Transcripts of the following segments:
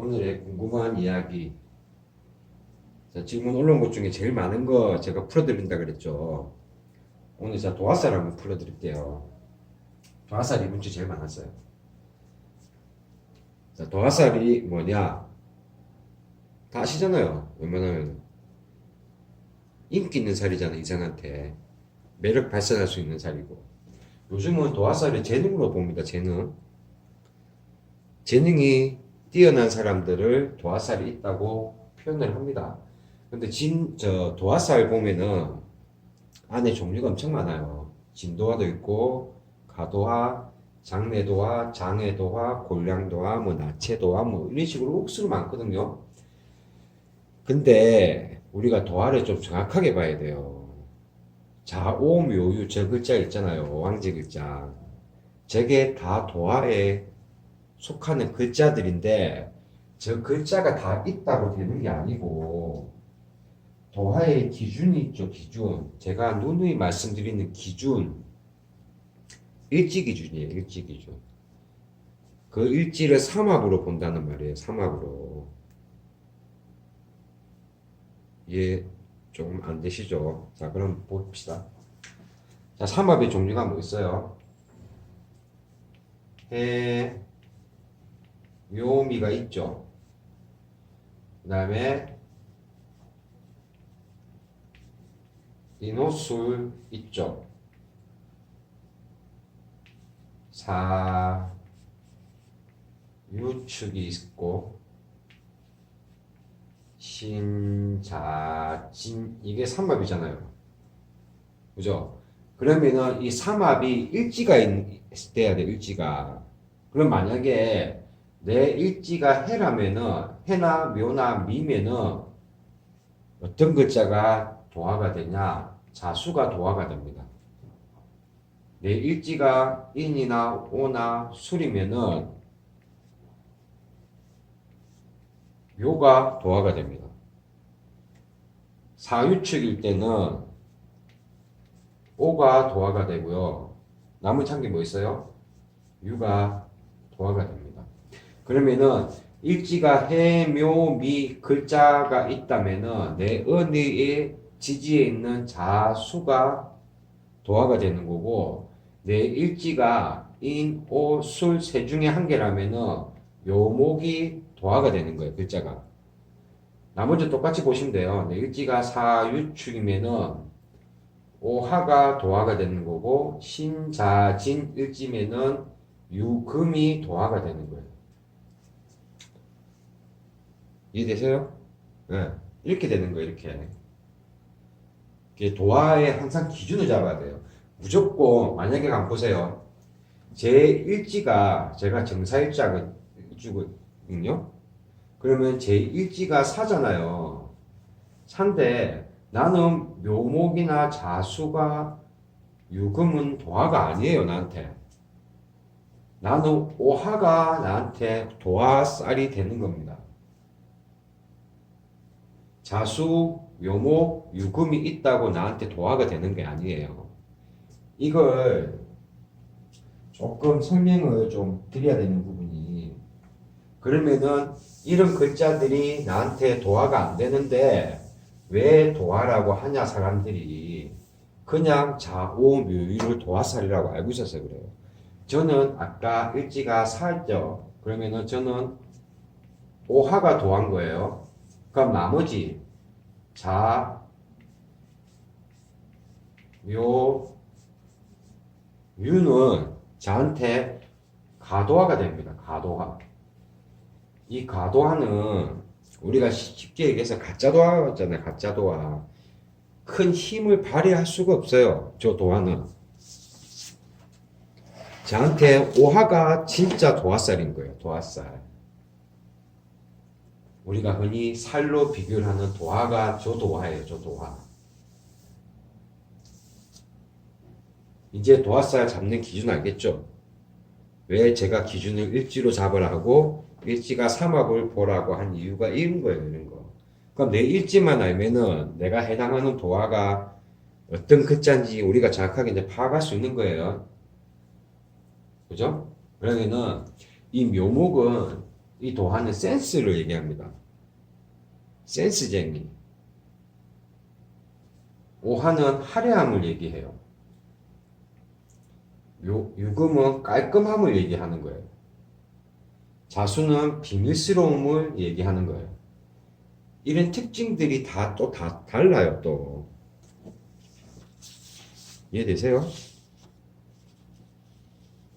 오늘의 궁금한 이야기. 자, 질문 올라온 것 중에 제일 많은 거 제가 풀어드린다 그랬죠. 오늘 자 도화살 한번 풀어드릴게요. 도화살이 문제 제일 많았어요. 자, 도화살이 뭐냐? 다 아시잖아요. 웬만하면 인기 있는 살이잖아. 이상한테 매력 발산할 수 있는 살이고. 요즘은 도화살을 재능으로 봅니다. 재능이 뛰어난 사람들을 도화살이 있다고 표현을 합니다. 근데 도화살 보면은 안에 종류가 엄청 많아요. 진도화도 있고, 가도화, 장내도화, 장애도화, 골량도화, 뭐 나체도화, 뭐 이런 식으로 억수로 많거든요. 근데 우리가 도화를 좀 정확하게 봐야 돼요. 자오묘유 저 글자 있잖아요. 왕지 글자. 저게 다 도화에 속하는 글자들인데 저 글자가 다 있다고 되는 게 아니고 도화의 기준이 있죠. 기준. 제가 누누이 말씀드리는 기준. 일지 기준이에요. 일지 기준. 그 일지를 삼합으로 본다는 말이에요. 삼합으로. 이해 조금 안 되시죠? 자, 그럼 봅시다. 자, 삼합의 종류가 뭐 있어요? 해, 묘미가 있죠. 그 다음에 인호술 있죠. 사유축이 있고 신자진 이게 삼합이잖아요. 그죠? 그러면은 이 삼합이 일지가 돼야 돼. 일지가. 그럼 만약에 내 일지가 해라면은 해나 묘나 미면은 어떤 글자가 도화가 되냐? 자수가 도화가 됩니다. 내 일지가 인이나 오나 술이면은 묘가 도화가 됩니다. 사유축일 때는 오가 도화가 되고요. 남은 창기 뭐 있어요? 유가 도화가 됩니다. 그러면은 일지가 해, 묘, 미 글자가 있다면은 내 언의의 지지에 있는 자수가 도화가 되는 거고 내 일지가 인, 오, 술 세 중에 한 개라면은 요목이 도화가 되는 거예요. 글자가. 나머지 똑같이 보시면 돼요. 내 일지가 사유축이면은 오하가 도화가 되는 거고 신자진 일지면은 유금이 도화가 되는 거예요. 이해되세요? 네. 이렇게 되는 거예요. 이게 도화의 항상 기준을 잡아야 돼요. 무조건 만약에 한번 보세요. 제 일지가 제가 정사일자거든요. 그러면 제 일지가 사잖아요. 산데 나는 묘목이나 자수가 유금은 도화가 아니에요. 나한테. 나는 오하가 나한테 도화살이 되는 겁니다. 자수, 묘목, 유금이 있다고 나한테 도화가 되는 게 아니에요. 이걸 조금 설명을 좀 드려야 되는 부분이 그러면은 이런 글자들이 나한테 도화가 안 되는데 왜 도화라고 하냐 사람들이 그냥 자오묘유를 도화살이라고 알고 있어서 그래요. 저는 아까 일지가 사죠. 그러면은 저는 오하가 도화인 거예요. 그럼 나머지 자, 묘, 유는 저한테 가도화가 됩니다. 가도화. 이 가도화는 우리가 쉽게 얘기해서 가짜도화잖아요. 가짜도화. 큰 힘을 발휘할 수가 없어요. 저 도화는. 저한테 오화가 진짜 도화살인 거예요. 도화살. 우리가 흔히 살로 비교를 하는 도화가 저 도화예요. 저 도화. 이제 도화살 잡는 기준 알겠죠? 왜 제가 기준을 일지로 잡으라 하고 일지가 삼합을 보라고 한 이유가 이런 거예요. 이런 거. 그럼 내 일지만 알면은 내가 해당하는 도화가 어떤 글자인지 우리가 정확하게 이제 파악할 수 있는 거예요. 그죠? 그러면은 이 묘목은 이 도화는 센스를 얘기합니다. 센스쟁이. 오화는 화려함을 얘기해요. 유금은 깔끔함을 얘기하는 거예요. 자수는 비밀스러움을 얘기하는 거예요. 이런 특징들이 다 달라요, 또. 이해되세요?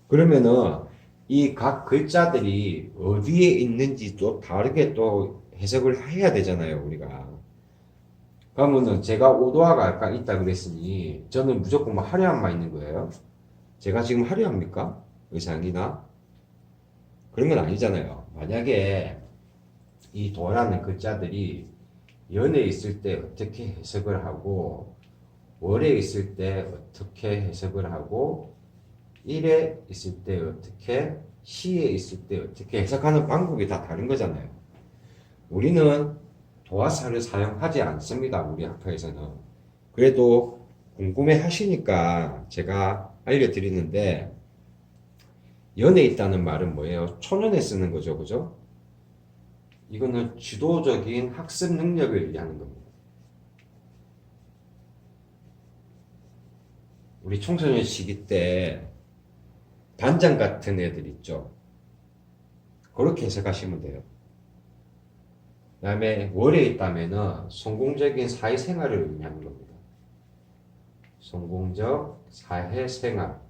그러면은 이 각 글자들이 어디에 있는지 또 다르게 또 해석을 해야 되잖아요, 우리가. 그러면은 제가 오도화가 아까 있다 그랬으니 저는 무조건 뭐 화려함만 있는 거예요. 제가 지금 화려합니까? 의상이나? 그런 건 아니잖아요. 만약에 이 도라는 글자들이 연에 있을 때 어떻게 해석을 하고 월에 있을 때 어떻게 해석을 하고 일에 있을 때 어떻게 시에 있을 때 어떻게 해석하는 방법이 다 다른 거잖아요. 우리는 도화사를 사용하지 않습니다. 우리 학파에서는. 그래도 궁금해 하시니까 제가 알려드리는데 연에 있다는 말은 뭐예요? 초년에 쓰는 거죠. 그죠? 이거는 주도적인 학습 능력을 얘기하는 겁니다. 우리 청소년 시기 때 반장 같은 애들 있죠. 그렇게 해석하시면 돼요. 그 다음에 월에 있다면은 성공적인 사회생활을 의미하는 겁니다. 성공적 사회생활.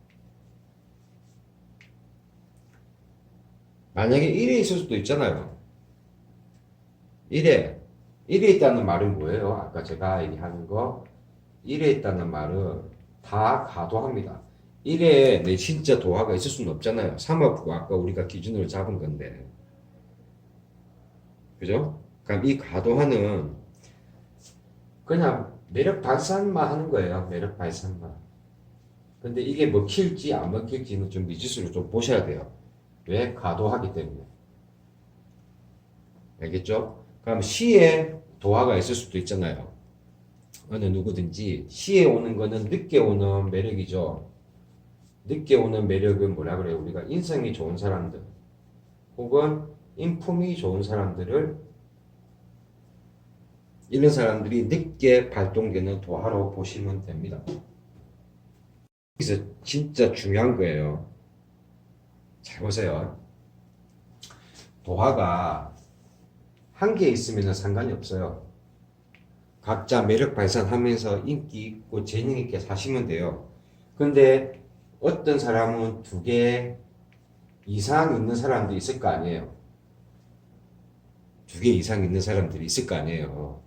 만약에 일에 있을 수도 있잖아요. 일에 있다는 말은 뭐예요? 아까 제가 얘기하는 거 일에 있다는 말은 다 가도합니다. 일에 내 진짜 도화가 있을 수는 없잖아요. 삼업고 아까 우리가 기준으로 잡은 건데. 그죠? 그럼 이 가도하는 그냥 매력 발산만 하는 거예요. 매력 발산만. 근데 이게 먹힐지 안 먹힐지는 좀 미지수를 좀 보셔야 돼요. 왜? 가도하기 때문에. 알겠죠? 그럼 시에 도화가 있을 수도 있잖아요. 어느 누구든지 시에 오는 거는 늦게 오는 매력이죠. 늦게 오는 매력은 뭐라 그래요? 우리가 인성이 좋은 사람들 혹은 인품이 좋은 사람들을 이런 사람들이 늦게 발동되는 도화로 보시면 됩니다. 여기서 진짜 중요한 거예요. 잘 보세요. 도화가 한 개 있으면 상관이 없어요. 각자 매력 발산하면서 인기 있고 재능 있게 사시면 돼요. 근데 어떤 사람은 두 개 이상 있는 사람도 있을 거 아니에요. 두 개 이상 있는 사람들이 있을 거 아니에요.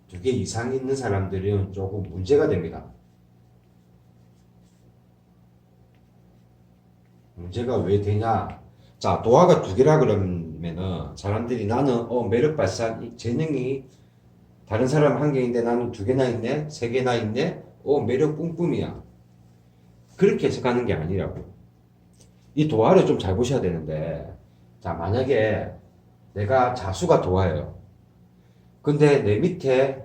두 개 이상 있는 사람들은 조금 문제가 됩니다. 문제가 왜 되냐? 자, 도화가 두 개라 그러면은 사람들이 나는 매력 발산 재능이 다른 사람 한 개인데 나는 두 개나 있네, 세 개나 있네, 매력 뿜뿜이야. 그렇게 해석하는 게 아니라고. 이 도화를 좀 잘 보셔야 되는데, 자, 만약에 내가 자수가 도화예요. 근데 내 밑에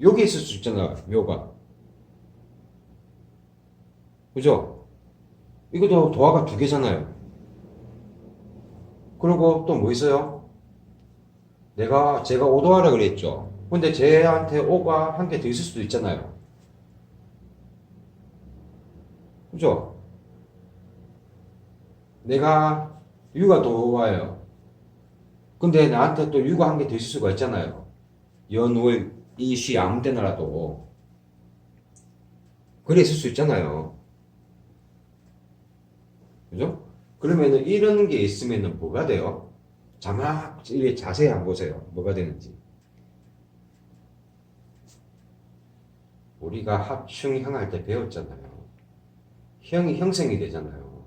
여기 있을 수 있잖아, 묘가. 그죠? 이것도 도화가 두 개잖아요. 그리고 또 뭐 있어요? 제가 오도하라 그랬죠. 근데 쟤한테 오가 한 개 더 있을 수도 있잖아요. 그죠? 내가 유가 도화예요. 근데 나한테 또 유가 한 개 더 있을 수가 있잖아요. 연월, 이시 아무 때나라도. 그래 있을 수 있잖아요. 그죠? 그러면은 이런 게 있으면은 뭐가 돼요? 자막 이렇게 자세히 한번 보세요. 뭐가 되는지. 우리가 합충형 할 때 배웠잖아요. 형이 형성이 되잖아요.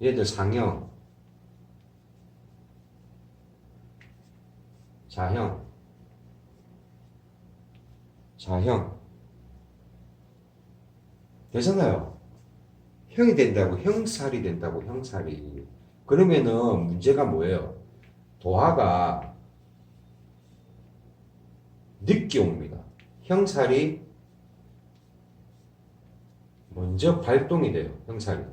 얘들 상형, 자형, 자형 되잖아요. 형이 된다고 형살이 된다고 형살이. 그러면은 문제가 뭐예요? 도화가 늦게 옵니다. 형살이 먼저 발동이 돼요. 형살이.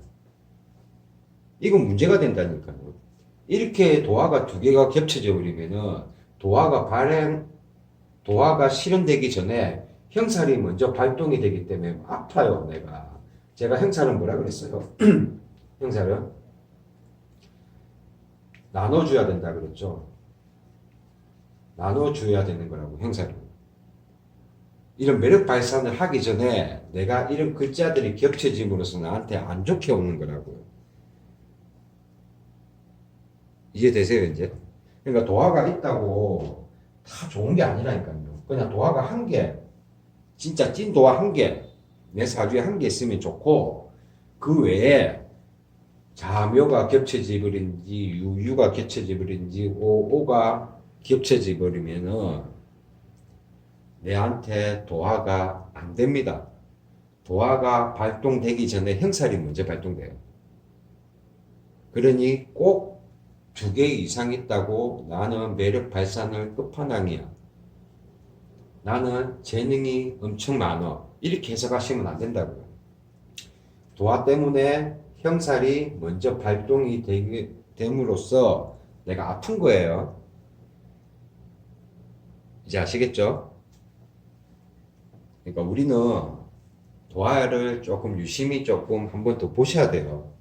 이건 문제가 된다니까요. 이렇게 도화가 두 개가 겹쳐져 버리면은 도화가 실현되기 전에 형살이 먼저 발동이 되기 때문에 아파요, 내가. 제가 형살은 뭐라 그랬어요? 형살은 나눠줘야 된다 그랬죠. 나눠줘야 되는 거라고, 형살을. 이런 매력 발산을 하기 전에 내가 이런 글자들이 겹쳐짐으로써 나한테 안 좋게 오는 거라고요. 이해되세요, 이제? 그러니까 도화가 있다고 다 좋은 게 아니라니까요. 그냥 도화가 한 개, 진짜 찐 도화 한 개, 내 사주에 한 개 있으면 좋고, 그 외에 자묘가 겹쳐져 버린지, 유가 겹쳐져 버린지, 오가 겹쳐져 버리면은 내한테 도화가 안 됩니다. 도화가 발동되기 전에 형살이 먼저 발동돼요. 그러니 꼭 두 개 이상 있다고 나는 매력 발산을 끝판왕이야. 나는 재능이 엄청 많아. 이렇게 해석하시면 안 된다고요. 도화 때문에 형살이 먼저 발동이 됨으로써 내가 아픈 거예요. 이제 아시겠죠? 그러니까 우리는 도화를 조금 유심히 조금 한 번 더 보셔야 돼요.